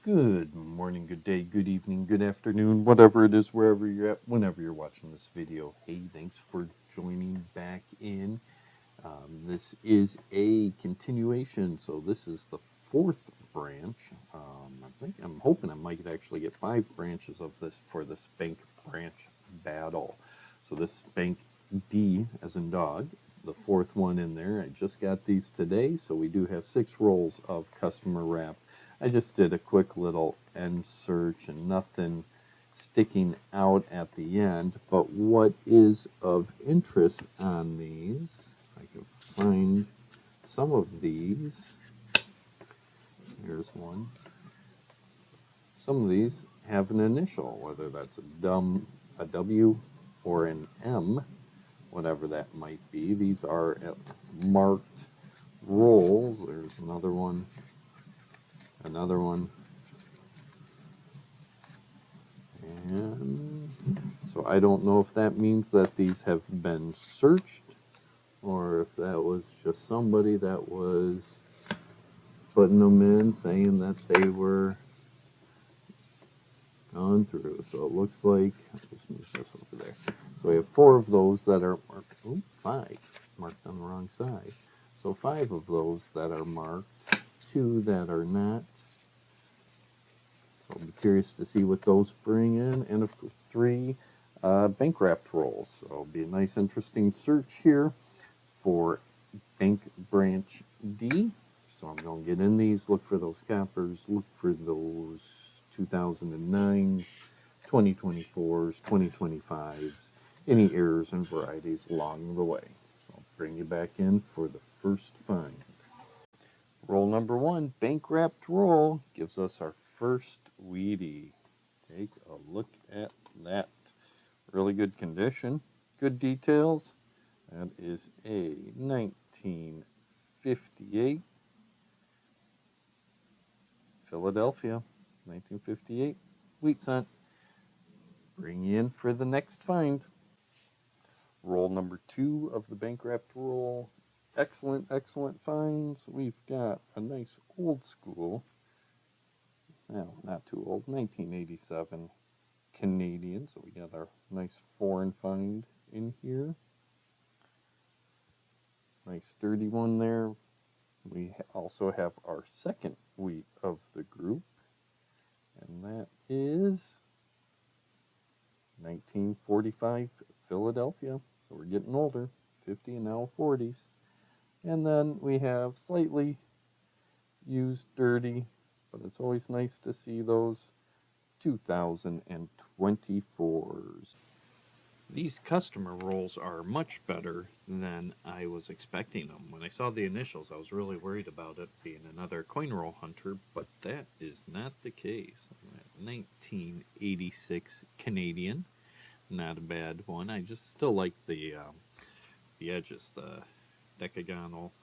Good morning, good day, good evening, good afternoon, whatever it is, wherever you're at, whenever you're watching this video. Hey, thanks for joining back in. This is a continuation, so this is the fourth branch. I'm hoping I might actually get 5 branches of this for this bank branch battle. So this bank D as in dog, the fourth one in there. I just got these today, so we do have 6 rolls of customer wrap. I just did a quick little end search and nothing sticking out at the end. But what is of interest on these, if I can find some of these, here's one. Some of these have an initial, whether that's a W or an M, whatever that might be. These are marked rolls. There's another one. And so I don't know if that means that these have been searched or if that was just somebody that was putting them in saying that they were gone through. So it looks like, I'll just move this over there. So we have 4 of those that are marked, 5 marked on the wrong side. So 5 of those that are marked, 2 that are not. So I'll be curious to see what those bring in, and of course 3 bank wrapped rolls. So it'll be a nice, interesting search here for bank branch D. So I'm going to get in these, look for those coppers, look for those 2009s, 2024s, 2025s, any errors and varieties along the way. So I'll bring you back in for the first find. Roll number 1, bank wrapped roll, gives us our first Wheatie. Take a look at that. Really good condition, good details. That is a 1958 Philadelphia, 1958 wheat cent. Bring you in for the next find. Roll number 2 of the bank wrapped roll. Excellent, excellent finds. We've got a nice old school, well, not too old, 1987 Canadian. So we got our nice foreign find in here. Nice sturdy one there. We also have our second wheat of the group, and that is 1945 Philadelphia. So we're getting older, 50 and now 40s. And then we have slightly used dirty, but it's always nice to see those 2024s. These customer rolls are much better than I was expecting them. When I saw the initials, I was really worried about it being another coin roll hunter, but that is not the case. 1986 Canadian, not a bad one. I just still like the edges, the decagonal,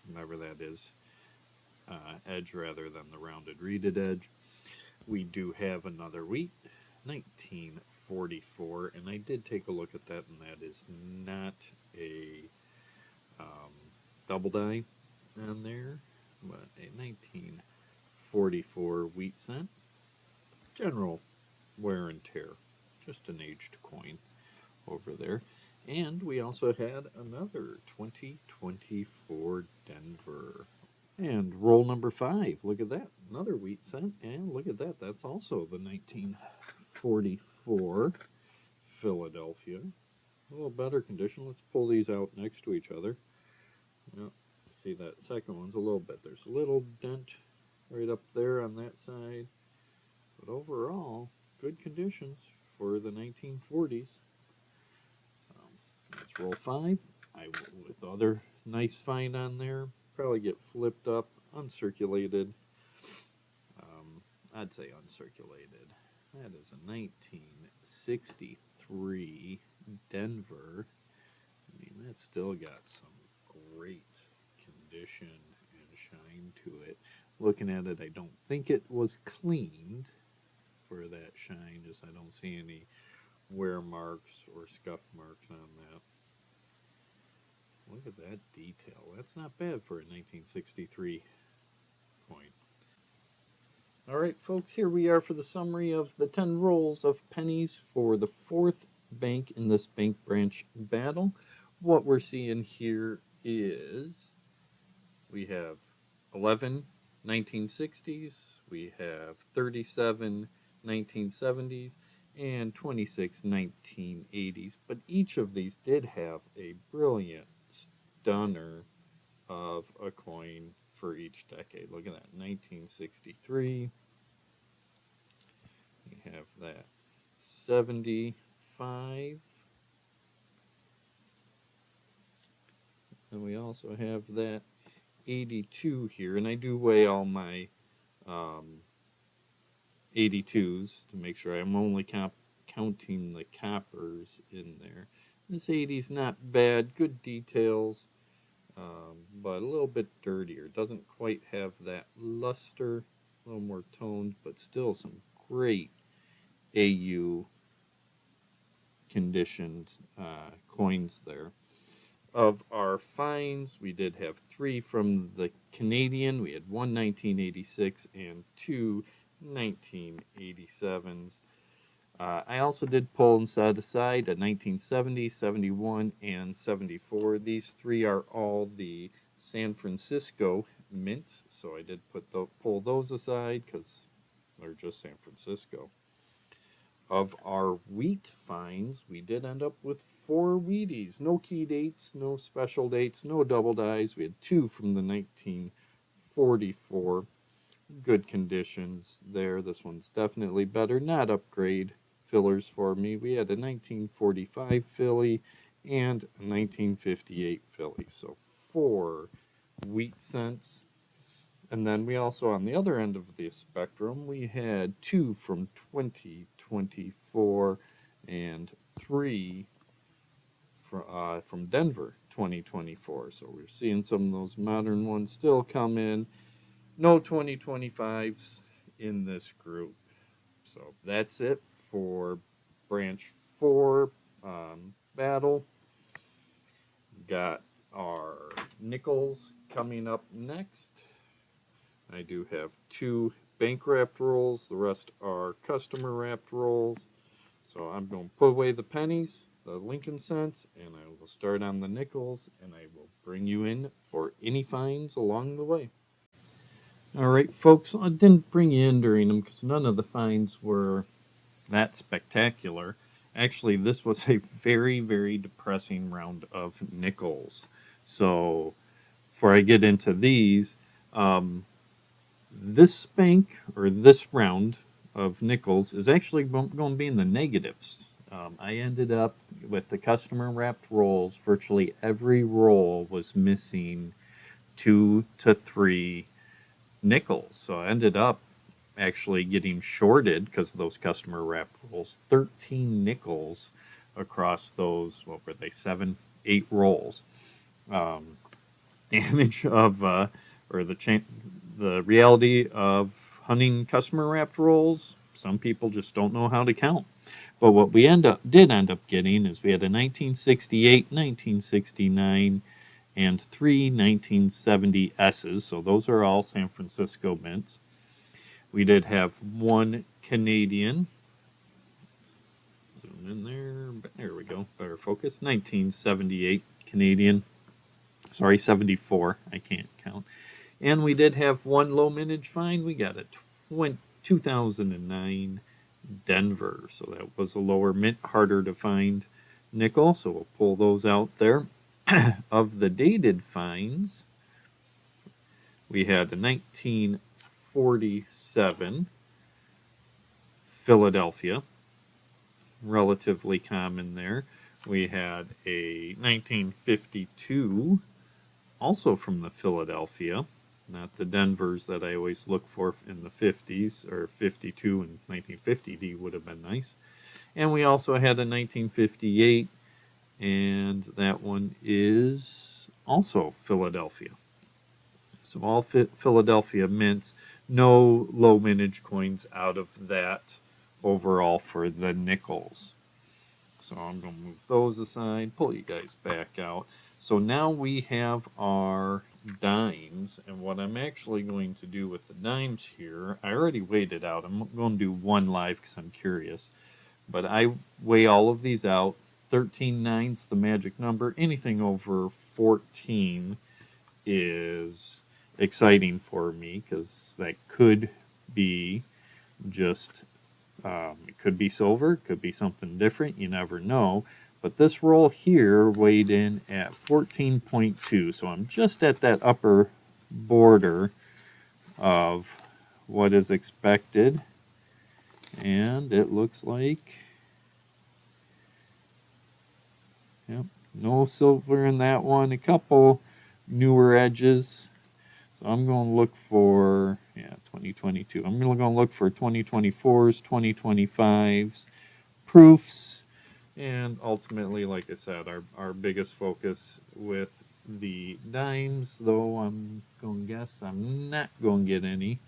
whatever that is, edge rather than the rounded reeded edge. We do have another wheat, 1944, and I did take a look at that, and that is not a double die on there, but a 1944 wheat cent. General wear and tear, just an aged coin over there. And we also had another 2024 Denver. And roll number 5, look at that, another wheat cent, and look at that, that's also the 1944 Philadelphia. A little better condition. Let's pull these out next to each other. Well, see that second one's a little bit, there's a little dent right up there on that side, but overall, good conditions for the 1940s. Let's roll 5. With the other nice find on there, probably get flipped up, uncirculated. I'd say uncirculated. That is a 1963 Denver. I mean, that's still got some great condition and shine to it. Looking at it, I don't think it was cleaned for that shine. Just I don't see any wear marks or scuff marks on that. Look at that detail. That's not bad for a 1963 coin. All right, folks, here we are for the summary of the 10 rolls of pennies for the fourth bank in this bank branch battle. What we're seeing here is we have 11 1960s, we have 37 1970s, and 26 1980s. But each of these did have a brilliant stunner of a coin for each decade. Look at that, 1963. We have that 75. And we also have that 82 here. And I do weigh all my 82s to make sure I'm only counting the coppers in there. This 80 is not bad, good details, but a little bit dirtier. Doesn't quite have that luster, a little more toned, but still some great AU conditioned coins there. Of our finds, we did have 3 from the Canadian. We had 1 1986 and 2 1987s. I also did pull and set aside a 1970, 71, and 74. These 3 are all the San Francisco mint, so I did pull those aside because they're just San Francisco. Of our wheat finds, we did end up with 4 Wheaties. No key dates, no special dates, no double dies. We had 2 from the 1944. Good conditions there. This one's definitely better. Not upgrade fillers for me. We had a 1945 Philly and a 1958 Philly. So 4 wheat cents. And then we also, on the other end of the spectrum, we had 2 from 2024 and 3 from Denver 2024. So we're seeing some of those modern ones still come in. No 2025s in this group. So that's it for branch 4 battle. Got our nickels coming up next. I do have 2 bank wrapped rolls. The rest are customer wrapped rolls. So I'm going to put away the pennies, the Lincoln cents, and I will start on the nickels, and I will bring you in for any finds along the way. All right, folks, I didn't bring you in during them because none of the finds were that spectacular. Actually, this was a very, very depressing round of nickels. So before I get into these, this bank, or this round of nickels, is actually going to be in the negatives. I ended up with the customer wrapped rolls. Virtually every roll was missing 2 to 3 nickels. So I ended up actually getting shorted because of those customer wrapped rolls. 13 nickels across those, what were they, 7, 8 rolls. Damage of, or the reality of hunting customer wrapped rolls, some people just don't know how to count. But what we did end up getting is we had a 1968, 1969, and 3 1970 S's. So those are all San Francisco mints. We did have 1 Canadian. Zoom in there. There we go. Better focus. 1978 Canadian. Sorry, 74. I can't count. And we did have 1 low mintage find. We got a 2009 Denver. So that was a lower mint, harder to find nickel. So we'll pull those out there. Of the dated finds, we had a 1947 Philadelphia. Relatively common there. We had a 1952, also from the Philadelphia, not the Denvers that I always look for in the 50s, or 52 and 1950 would have been nice. And we also had a 1958, and that one is also Philadelphia. So all Philadelphia mints, no low mintage coins out of that overall for the nickels. So I'm going to move those aside, pull you guys back out. So now we have our dimes dimes, and what I'm actually going to do with the dimes here, I already weighed it out. I'm going to do one live because I'm curious. But I weigh all of these out. 13 nines, the magic number. Anything over 14 is exciting for me because that could be just, it could be silver, it could be something different. You never know. But this roll here weighed in at 14.2, so I'm just at that upper border of what is expected. And it looks like, yep, no silver in that one. A couple newer edges. So I'm going to look for, 2022. I'm going to look for 2024s, 2025s, proofs, and ultimately, like I said, our biggest focus with the dimes, though I'm going to guess I'm not going to get any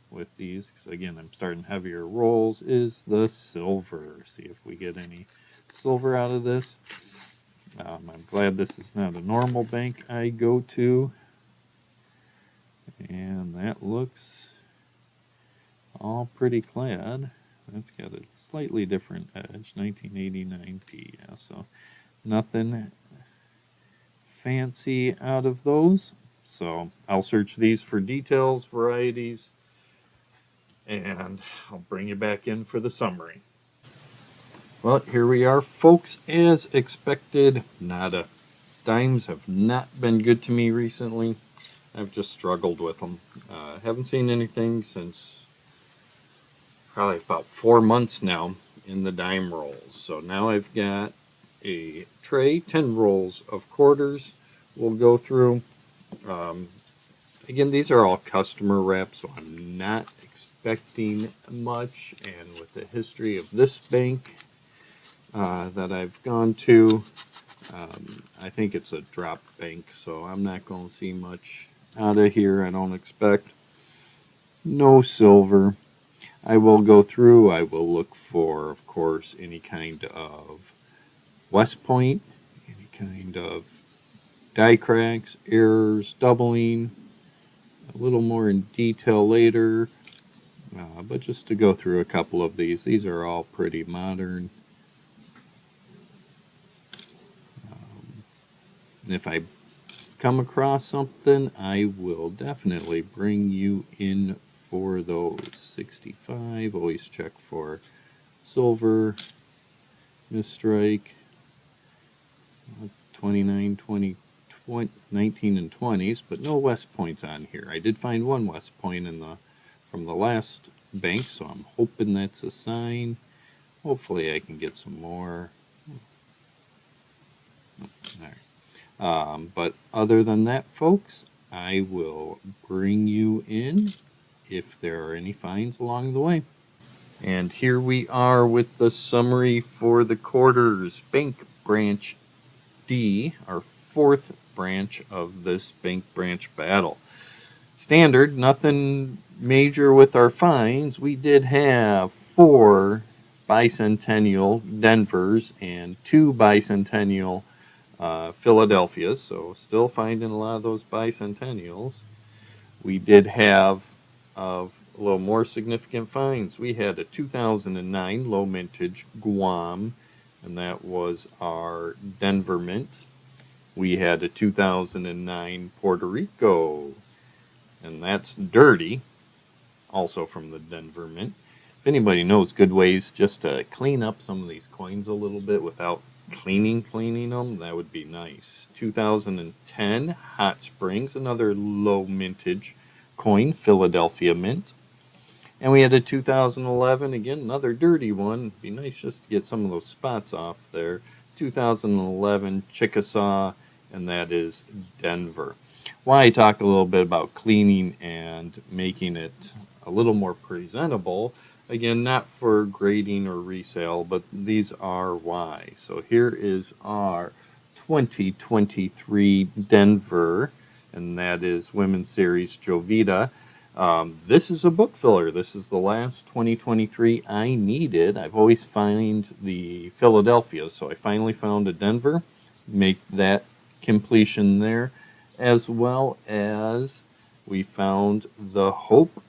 with these, because again, I'm starting heavier rolls, is the silver. See if we get any silver out of this. I'm glad this is not a normal bank I go to. And that looks all pretty clad. That's got a slightly different edge, 1989P. Yeah, so nothing fancy out of those. So I'll search these for details, varieties, and I'll bring you back in for the summary. Well, here we are, folks. As expected, nada. Dimes have not been good to me recently. I've just struggled with them. Haven't seen anything since probably about 4 months now in the dime rolls. So now I've got a tray, 10 rolls of quarters we'll go through. Again, these are all customer reps, so I'm not expecting much. And with the history of this bank that I've gone to, I think it's a drop bank, so I'm not going to see much out of here. I don't expect. No silver. I will go through. I will look for, of course, any kind of West Point, any kind of die cracks, errors, doubling, a little more in detail later. But just to go through a couple of these are all pretty modern. And if I come across something, I will definitely bring you in for those. 65, always check for silver, misstrike, 29, 20, 19 and 20s, but no West Points on here. I did find one West Point from the last bank, so I'm hoping that's a sign. Hopefully I can get some more. All right. But other than that, folks, I will bring you in if there are any finds along the way. And here we are with the summary for the quarters. Bank Branch D, our fourth branch of this bank branch battle. Standard, nothing major with our finds. We did have 4 bicentennial Denvers and 2 bicentennial Philadelphias, so still finding a lot of those bicentennials. We did have of a little more significant finds. We had a 2009 low mintage Guam, and that was our Denver Mint. We had a 2009 Puerto Rico, and that's dirty, also from the Denver Mint. If anybody knows good ways just to clean up some of these coins a little bit without cleaning them, that would be nice. 2010 Hot Springs, another low mintage coin, Philadelphia Mint. And we had a 2011, again, another dirty one. It'd be nice just to get some of those spots off there. 2011 Chickasaw, and that is Denver. Why I talk a little bit about cleaning and making it a little more presentable. Again, not for grading or resale, but these are why. So here is our 2023 Denver, and that is Women's Series Jovita. This is a book filler. This is the last 2023 I needed. I've always found the Philadelphia, so I finally found a Denver. Make that completion there, as well as we found the Hope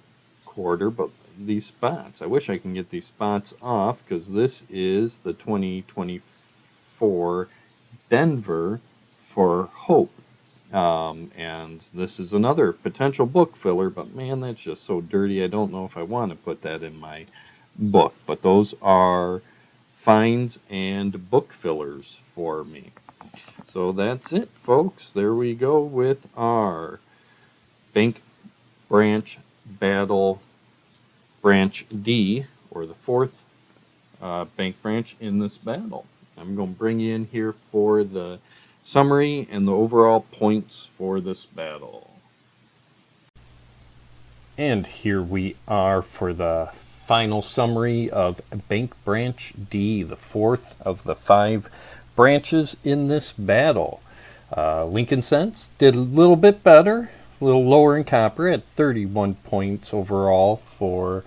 quarter, but these spots, I wish I can get these spots off, because this is the 2024 Denver for Hope. And this is another potential book filler, but man, that's just so dirty. I don't know if I want to put that in my book. But those are finds and book fillers for me. So that's it, folks. There we go with our Bank Branch Battle Branch D, or the fourth bank branch in this battle. I'm going to bring you in here for the summary and the overall points for this battle. And here we are for the final summary of Bank Branch D, the fourth of the 5 branches in this battle. Lincoln Cents did a little bit better, a little lower in copper at 31 points overall for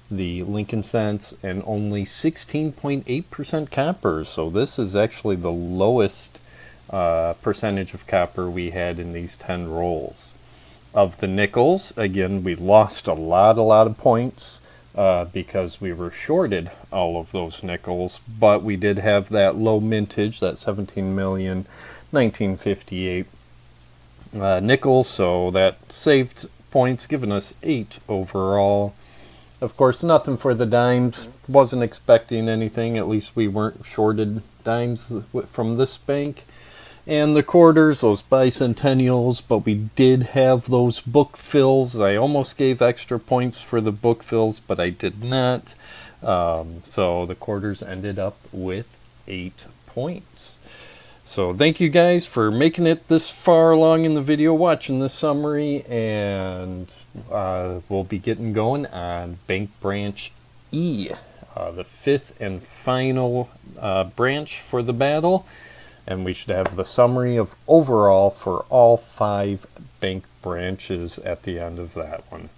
the Lincoln Cents, and only 16.8% copper. So this is actually the lowest percentage of copper we had in these 10 rolls. Of the nickels, again, we lost a lot of points because we were shorted all of those nickels, but we did have that low mintage, that 17,1958 nickels, so that saved points, giving us 8 overall. Of course, nothing for the dimes. Wasn't expecting anything. At least we weren't shorted dimes from this bank. And the quarters, those bicentennials, but we did have those book fills. I almost gave extra points for the book fills, but I did not. So the quarters ended up with 8 points. So thank you guys for making it this far along in the video, watching this summary, and we'll be getting going on Bank Branch E, the 5th and final branch for the battle. And we should have the summary of overall for all 5 bank branches at the end of that one.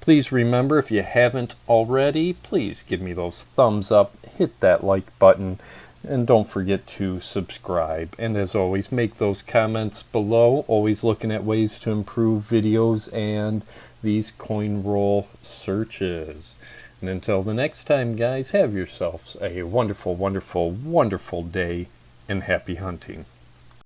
Please remember, if you haven't already, please give me those thumbs up, hit that like button, and don't forget to subscribe. And as always, make those comments below. Always looking at ways to improve videos and these coin roll searches. And until the next time, guys, have yourselves a wonderful, wonderful, wonderful day, and happy hunting.